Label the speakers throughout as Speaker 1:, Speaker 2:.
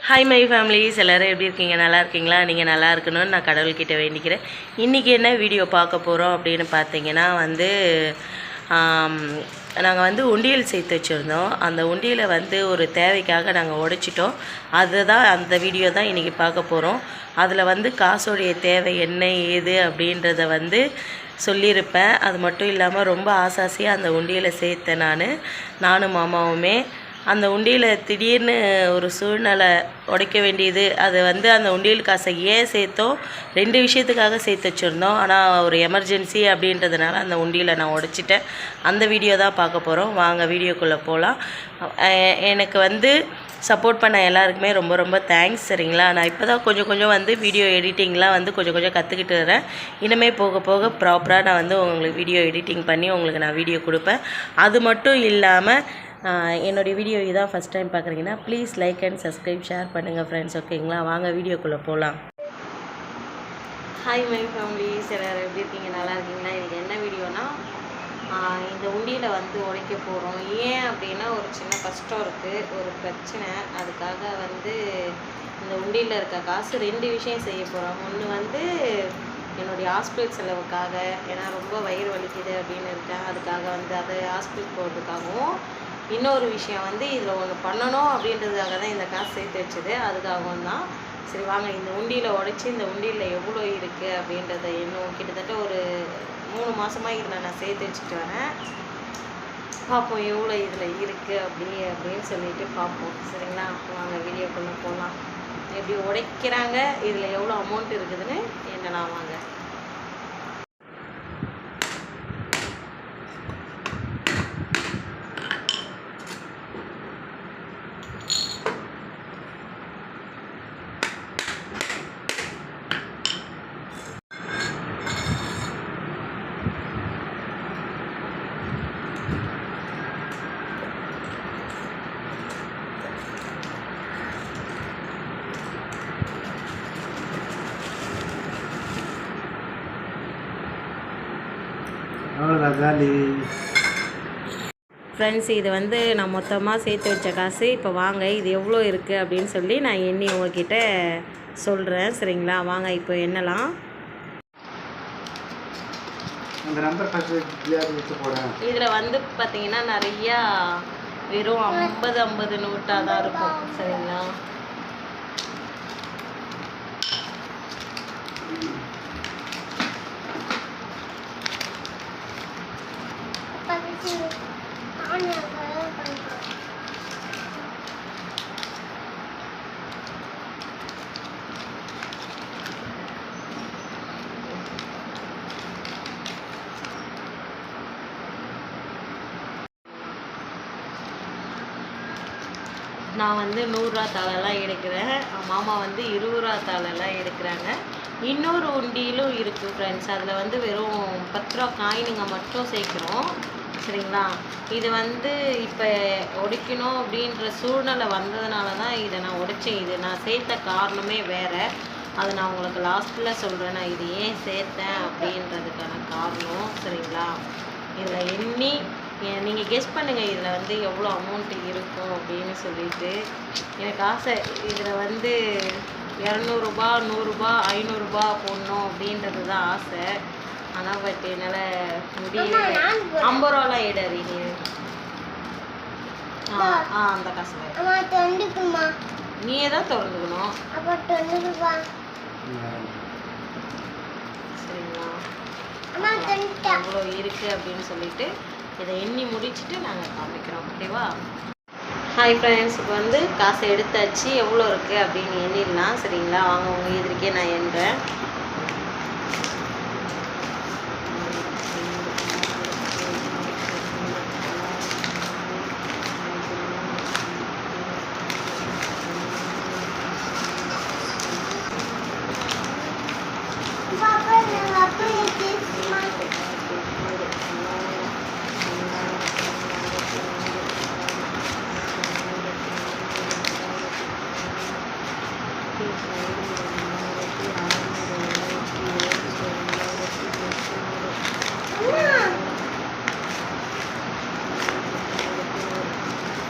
Speaker 1: Hi my families, எல்லோரும் எப்படி இருக்கீங்க? நல்லா இருக்கீங்களா? நீங்கள் நல்லா இருக்கணும்னு நான் கடவுள்கிட்ட வேண்டிக்கிறேன். இன்றைக்கி என்ன வீடியோ பார்க்க போகிறோம் அப்படின்னு பார்த்தீங்கன்னா நாங்கள் உண்டியல் சேர்த்து வச்சுருந்தோம். அந்த உண்டியலை ஒரு தேவைக்காக நாங்கள் உடைச்சிட்டோம். அந்த வீடியோ தான் இன்றைக்கி பார்க்க போகிறோம். அதில் காசோடைய தேவை என்ன ஏது அப்படின்றத சொல்லியிருப்பேன். அது மட்டும் இல்லாமல் ரொம்ப ஆசாசியாக அந்த உண்டியலை சேர்த்தேன் நானும் மாமாவுமே. அந்த உண்டியலில் திடீர்னு ஒரு சூழ்நிலை உடைக்க வேண்டியது. அது அந்த உண்டியல் காசை ஏன் சேர்த்தோம், 2 விஷயத்துக்காக சேர்த்து வச்சுருந்தோம். ஆனால் ஒரு எமர்ஜென்சி அப்படின்றதுனால அந்த உண்டியலை நான் உடைச்சிட்டேன். அந்த வீடியோ தான் பார்க்க போகிறோம். வாங்க வீடியோக்குள்ளே போகலாம். எனக்கு சப்போர்ட் பண்ண எல்லாருக்குமே ரொம்ப ரொம்ப தேங்க்ஸ், சரிங்களா? நான் இப்போ தான் கொஞ்சம் வீடியோ எடிட்டிங்லாம் கொஞ்சம் கற்றுக்கிட்டு வரேன். இனிமேல் போக போக ப்ராப்பராக நான் உங்களுக்கு வீடியோ எடிட்டிங் பண்ணி உங்களுக்கு நான் வீடியோ கொடுப்பேன். அது மட்டும் இல்லாமல் என்னுடைய வீடியோ இதான் ஃபஸ்ட் டைம் பார்க்குறீங்கன்னா please like and subscribe, share பண்ணுங்கள் ஃப்ரெண்ட்ஸ், ஓகேங்களா? வாங்க வீடியோக்குள்ளே போகலாம். ஹாய் மை ஃபேமிலிஸ், எல்லோரும் எப்படி இருக்கீங்க? நல்லா இருக்கீங்களா? இதுக்கு என்ன வீடியோனா, இந்த உண்டியில் உடைக்க போகிறோம். ஏன் அப்படின்னா ஒரு சின்ன கஷ்டம் இருக்குது, ஒரு பிரச்சனை. அதுக்காக இந்த உண்டியில் இருக்க காசு 2 விஷயம் செய்ய போகிறோம். ஒன்று என்னுடைய ஹாஸ்பிட்டல் செலவுக்காக, ஏன்னா ரொம்ப வயிறு வலிக்குது அப்படின்னு இருக்கேன். அதுக்காக அதை ஹாஸ்பிட்டல் போகிறதுக்காகவும், இன்னொரு விஷயம் இதில் ஒன்று பண்ணணும் அப்படின்றதுக்காக தான் இந்த காசு சேர்த்து வச்சது. அதுக்காகவும் தான். சரி வாங்க, இந்த உண்டியில் உடைச்சி இந்த உண்டியில் எவ்வளோ இருக்குது அப்படின்றத இன்னும் கிட்டத்தட்ட ஒரு 3 மாதமாக இதில் நான் சேர்த்து வச்சுட்டு வரேன். பார்ப்போம் எவ்வளோ இதில் இருக்குது அப்படின்னு சொல்லிட்டு பார்ப்போம், சரிங்களா? வாங்க வீடியோக்குள்ளே போகலாம். எப்படி உடைக்கிறாங்க, இதில் எவ்வளோ அமௌண்ட் இருக்குதுன்னு என்னலாம் வாங்க. ஃப்ரெண்ட்ஸ், இது நான் மொத்தமாக சேர்த்து வச்ச காசு. இப்போ வாங்க இது எவ்வளோ இருக்குது அப்படின்னு சொல்லி நான் எண்ணி உங்ககிட்ட சொல்கிறேன், சரிங்களா? வாங்க இப்போ எண்ணலாம். இதில் பார்த்தீங்கன்னா நிறையா வெறும் 50 நோட்டாக தான் இருக்கும், சரிங்களா? நான் 100 ரூபா தாளெல்லாம் எடுக்கிறேன். மாமா 20 ரூபா தாளெல்லாம் எடுக்கிறாங்க. இன்னொரு உண்டியிலும் இருக்குது ஃப்ரெண்ட்ஸ். அதில் வெறும் 10 ரூபா காயினுங்க மட்டும் சேர்க்குறோம், சரிங்களா? இது இப்போ உடைக்கணும் அப்படின்ற சூழ்நிலை வந்ததுனால தான் இதை நான் உடைச்சேன். இது நான் சேர்த்த காரணமே வேறு. அதை நான் உங்களுக்கு லாஸ்ட்டில் சொல்கிறேன். நான் இது ஏன் சேர்த்தேன் அப்படின்றதுக்கான காரணம், சரிங்களா? இதில் எண்ணி நீங்கள் கெஸ் பண்ணுங்கள், இதில் எவ்வளோ அமௌண்ட்டு இருக்கும் அப்படின்னு சொல்லிட்டு. எனக்கு ஆசை இதில் 200 ரூபா, 100 ரூபா, 500 ரூபா போடணும் அப்படின்றது தான் ஆசை. ஆனால் பட் என்னால் முடியல. 50 ரூபாலாம் எடாரி நீ. அந்த காசு நீயே தான் திறந்துக்கணும், சரிங்களா? எவ்வளோ இருக்குது அப்படின்னு சொல்லிட்டு இதை எண்ணி முடிச்சுட்டு நாங்கள் காமிக்கிறோம், ஓகேவா? ஹாய் ஃப்ரெண்ட்ஸ், இப்போ காசை எடுத்தாச்சு. எவ்வளோ இருக்குது அப்படின்னு எண்ணிடலாம், சரிங்களா? வாங்க உங்கள் எதிர்க்கே நான் எண்ணுறேன்.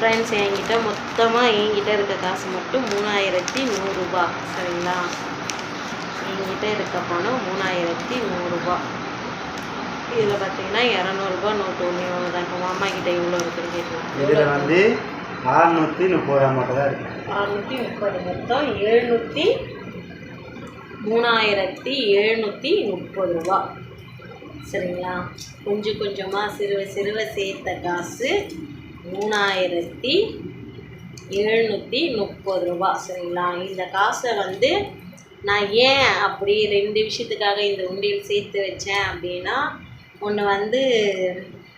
Speaker 1: ஃப்ரெண்ட்ஸ், என்கிட்ட இருக்க காசு மட்டும் 3100 ரூபா. சரிங்களா? என்கிட்ட இருக்க பணம் 3100 ரூபா. இதில் பார்த்தீங்கன்னா 200 ரூபா நோட்டு ஒன்று தான். இப்போ மாமா கிட்ட இவ்வளோ இருக்குன்னு கேட்கலாம்.
Speaker 2: இதில் வந்து 630 மட்டும் தான் இருக்குது.
Speaker 1: 630 மொத்தம் 3730 ரூபா. சரிங்களா? கொஞ்சம் கொஞ்சமாக சிறுவ சேர்த்த காசு 3730 ரூபா. சரிங்களா? இந்த காசை வந்து நான் ஏன் அப்படி 2 விஷயத்துக்காக இந்த உண்டியல் சேர்த்து வச்சேன் அப்படின்னா, ஒன்று வந்து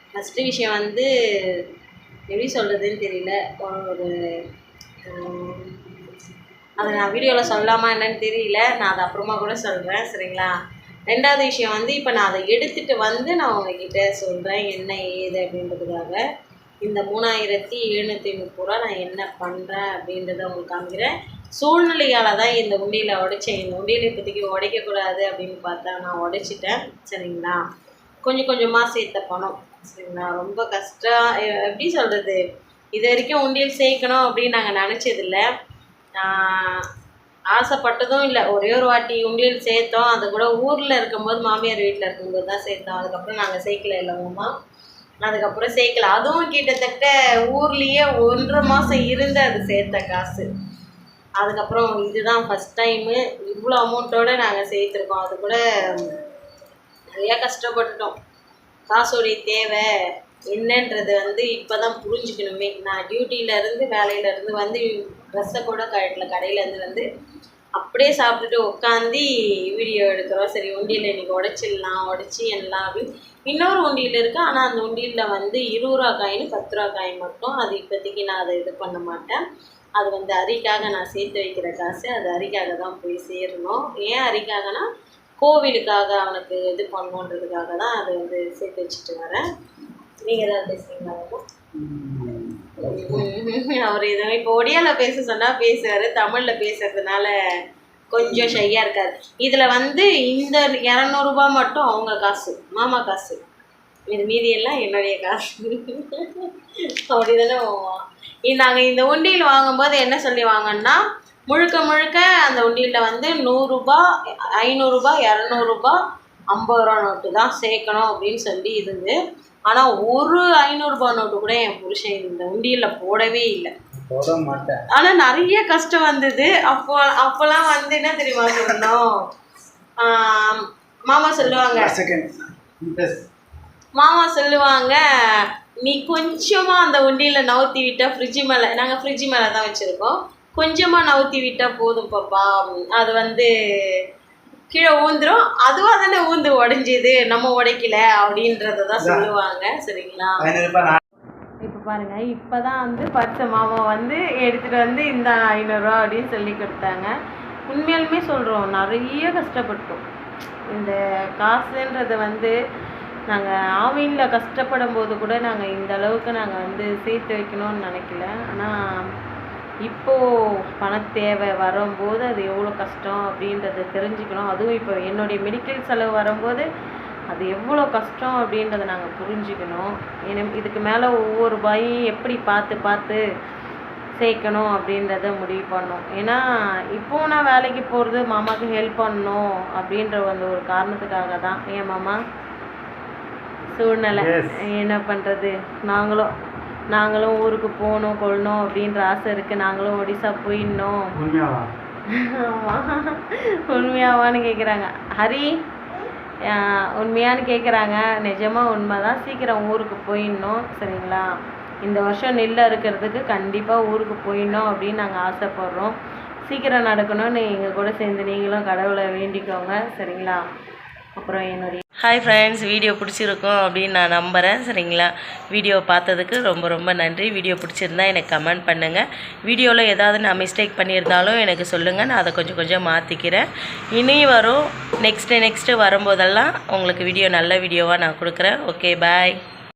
Speaker 1: ஃபஸ்ட்டு விஷயம் வந்து எப்படி சொல்கிறதுன்னு தெரியல. ஒரு அதை நான் வீடியோவில் சொல்லாமா என்னன்னு தெரியல. நான் அதை அப்புறமா கூட சொல்கிறேன். சரிங்களா? 2வது விஷயம் வந்து இப்போ நான் அதை எடுத்துகிட்டு வந்து நான் உங்ககிட்ட சொல்கிறேன் என்ன ஏது அப்படின்றதுக்காக. இந்த 3730 ரூபா நான் என்ன பண்ணுறேன் அப்படின்றத உங்களுக்கு காமிக்கிறேன். சூழ்நிலையால் தான் இந்த உண்டியலை உடைச்சேன். இந்த உண்டியலை இப்போதைக்கு உடைக்கக்கூடாது அப்படின்னு பார்த்தா நான் உடைச்சிட்டேன். சரிங்களா? கொஞ்சம் கொஞ்சமாக சேர்த்த பணம். சரிங்களா? ரொம்ப கஷ்டம். எப்படி சொல்கிறது, இது வரைக்கும் உண்டியல் சேர்க்கணும் அப்படின்னு நாங்கள் நினச்சதில்லை. ஆசைப்பட்டதும் இல்லை. ஒரே ஒரு வாட்டி உண்டியல் சேர்த்தோம். அது கூட ஊரில் இருக்கும்போது, மாமியார் வீட்டில் இருக்கும்போது தான் சேர்த்தோம். அதுக்கப்புறம் நாங்கள் சேர்க்கல இல்லைங்கம்மா. அதுக்கப்புறம் சேர்க்கல. அதுவும் கிட்டத்தட்ட ஊர்லேயே 1.5 மாதம் இருந்து அது சேர்த்த காசு. அதுக்கப்புறம் இதுதான் ஃபஸ்ட் டைமு இவ்வளோ அமௌண்ட்டோடு நாங்கள் சேர்த்துருக்கோம். அது கூட நிறையா கஷ்டப்பட்டுட்டோம். காசோடைய தேவை என்னன்றது வந்து இப்போ தான் புரிஞ்சுக்கணுமே. நான் டியூட்டியிலேருந்து வேலையிலேருந்து வந்து ட்ரெஸ்ஸை கூட கடையிலேருந்து வந்து அப்படியே சாப்பிட்டுட்டு உட்காந்து வீடியோ எடுக்கிறோம். சரி, உண்டியில் இன்றைக்கி உடச்சி எல்லாம் அப்படின்னு. இன்னொரு உண்டியில் இருக்குது. ஆனால் அந்த உண்டியில் வந்து 20 ரூபா காயின் 10 ரூபா காயின் மட்டும். அது இப்போதைக்கு நான் அதை இது பண்ண மாட்டேன். அது வந்து அரிக்காக நான் சேர்த்து வைக்கிற காசு. அது அரிக்காக தான் போய் சேரணும். ஏன் அரிக்காகனா, கோவிலுக்காக அவனுக்கு இது பண்ணணுன்றதுக்காக தான் அதை வந்து சேர்த்து வச்சுட்டு வரேன். நீங்கள் ஏதாவது பேசுகிறீங்களா? அவர் இதை இப்போ ஒடியாவில் பேச சொன்னால் பேசுவார். தமிழில் பேசுறதுனால கொஞ்சம் ஷையாக இருக்கார். இதில் வந்து இந்த 200 ரூபா மட்டும் அவங்க காசு, மாமா காசு. இது மீதியெல்லாம் என்னுடைய காசு. அப்படி தானே நாங்கள் இந்த உண்டியல் வாங்கும்போது என்ன சொல்லி வாங்கன்னா, முழுக்க அந்த உண்டியலில் வந்து 100 ரூபா 500 ரூபா 200 ரூபா 50 ரூபா நோட்டு தான் சேர்க்கணும் அப்படின்னு சொல்லி இருந்து. ஆனால் ஒரு 500 ரூபா நோட்டு கூட என் புருஷன் இந்த உண்டியலில் போடவே இல்லை. ஆனால் நிறைய கஷ்டம் வந்தது. அப்போல்லாம் வந்து என்ன தெரியுமா சொல்லணும், மாமா சொல்லுவாங்க, நீ கொஞ்சமாக அந்த உண்டியில் நவுத்தி விட்டால் ஃப்ரிட்ஜு மேலே, நாங்கள் ஃப்ரிட்ஜு மேலே தான் வச்சுருக்கோம், கொஞ்சமாக நவுத்தி விட்டால் போதும் பாப்பா, அது வந்து கீழே ஊந்துடும், அதுவாக தானே ஊந்து உடஞ்சிது, நம்ம உடைக்கல அப்படின்றத தான் சொல்லுவாங்க. சரிங்களா? இப்போ பாருங்கள், இப்போ தான் வந்து பச்சை மாமா வந்து எடுத்துகிட்டு வந்து இந்த 500 ரூபா அப்படின்னு சொல்லி கொடுத்தாங்க. உண்மையாலுமே சொல்கிறோம், நிறைய கஷ்டப்பட்டோம். இந்த காசுன்றதை வந்து நாங்கள் ஆவினில் கஷ்டப்படும் போது கூட நாங்கள் இந்த அளவுக்கு நாங்கள் வந்து சேர்த்து வைக்கணும்னு நினைக்கல. ஆனால் இப்போது பணத்தேவை வரும்போது அது எவ்வளோ கஷ்டம் அப்படின்றத தெரிஞ்சுக்கணும். அதுவும் இப்போ என்னுடைய மெடிக்கல் செலவு வரும்போது அது எவ்வளோ கஷ்டம் அப்படின்றத நாங்கள் புரிஞ்சுக்கணும். இதுக்கு மேலே ஒவ்வொரு ரூபாயும் எப்படி பார்த்து சேர்க்கணும் அப்படின்றத முடிவு பண்ணோம். ஏன்னா இப்போது நான் வேலைக்கு போகிறது மாமாவுக்கு ஹெல்ப் பண்ணணும் அப்படின்ற ஒரு காரணத்துக்காக தான். ஏன் மாமா, சூழ்நிலை என்ன பண்ணுறது, நாங்களும் ஊருக்கு போகணும் கொள்ளணும் அப்படின்ற ஆசை இருக்குது. நாங்களும் ஒடிசா போயிடணும். ஆமாம், உண்மையாவான்னு கேட்குறாங்க. ஹரி, உண்மையானு கேட்குறாங்க. நிஜமாக உண்மை தான். சீக்கிரம் ஊருக்கு போயிடணும். சரிங்களா? இந்த வருஷம் நெல் அறுக்கிறதுக்கு கண்டிப்பாக ஊருக்கு போயிடணும் அப்படின்னு நாங்கள் ஆசைப்படுறோம். சீக்கிரம் நடக்கணும்னு எங்கள் கூட சேர்ந்து நீங்களும் கடவுளை வேண்டிக்கோங்க. சரிங்களா? அப்புறம் என்னுடைய ஹாய் ஃப்ரெண்ட்ஸ், வீடியோ பிடிச்சிருக்கோம் அப்படின்னு நான் நம்புகிறேன். சரிங்களா? வீடியோ பார்த்ததுக்கு ரொம்ப நன்றி. வீடியோ பிடிச்சிருந்தா எனக்கு கமெண்ட் பண்ணுங்கள். வீடியோவில் ஏதாவது நான் மிஸ்டேக் பண்ணியிருந்தாலும் எனக்கு சொல்லுங்கள். நான் அதை கொஞ்சம் மாற்றிக்கிறேன். இனி வரும் நெக்ஸ்ட்டு வரும்போதெல்லாம் உங்களுக்கு நல்ல வீடியோவாக நான் கொடுக்குறேன். ஓகே, பாய்.